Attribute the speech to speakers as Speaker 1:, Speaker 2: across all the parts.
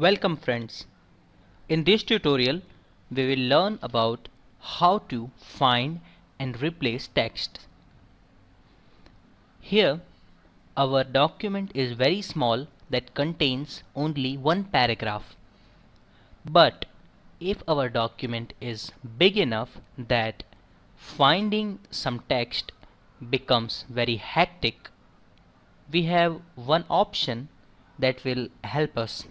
Speaker 1: Welcome friends. In this tutorial we will learn about how to find and replace text. Here our document is very small that contains only one paragraph. But if our document is big enough that finding some text becomes very hectic, we have one option that will help us.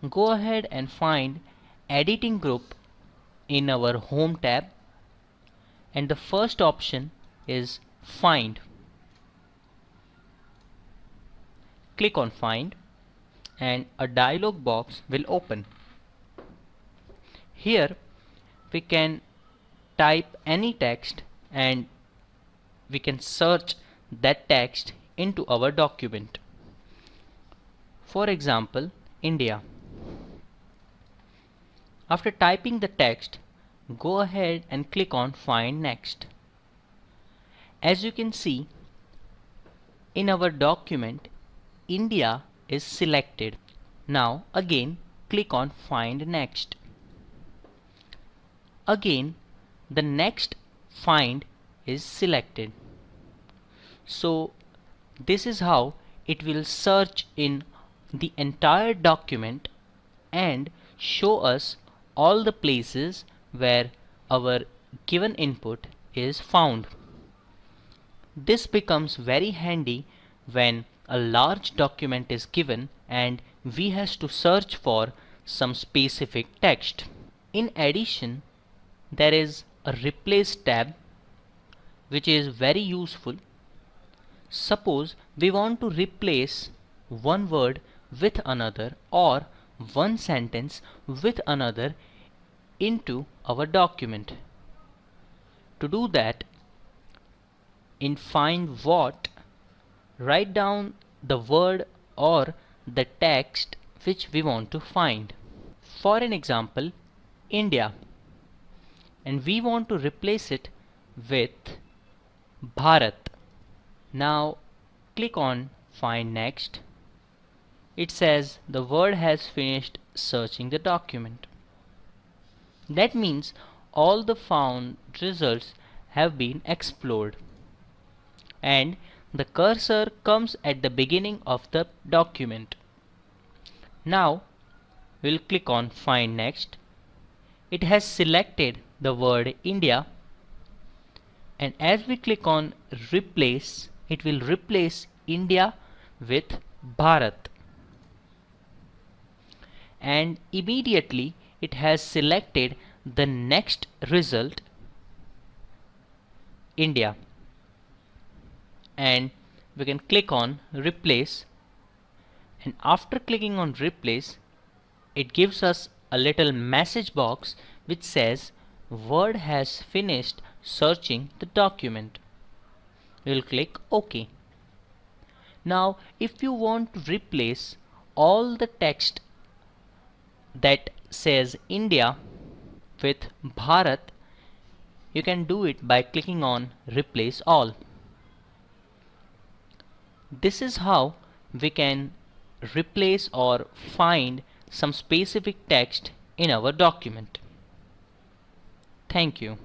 Speaker 1: Go ahead and find editing group in our home tab, and the first option is find. Click on find and a dialog box will open. Here we can type any text and we can search that text into our document. For example, India. After typing the text, go ahead and click on find next. As you can see, in our document, India is selected. Now again click on find next. Again the next find is selected. So this is how it will search in the entire document and show us all the places where our given input is found. This becomes very handy when a large document is given and we have to search for some specific text. In addition, there is a replace tab which is very useful. Suppose we want to replace one word with another or one sentence with another into our document. To do that, in find what, write down the word or the text which we want to find. For an example, India, and we want to replace it with Bharat. Now click on find next. It says the word has finished searching the document. That means all the found results have been explored and the cursor comes at the beginning of the document. Now we'll click on find next. It has selected the word India, and as we click on replace, it will replace India with Bharat, and immediately it has selected the next result, India, and we can click on replace, and after clicking on replace it gives us a little message box which says word has finished searching the document. We'll click OK. Now if you want to replace all the text that says India with Bharat, you can do it by clicking on replace all. This is how we can replace or find some specific text in our document. Thank you.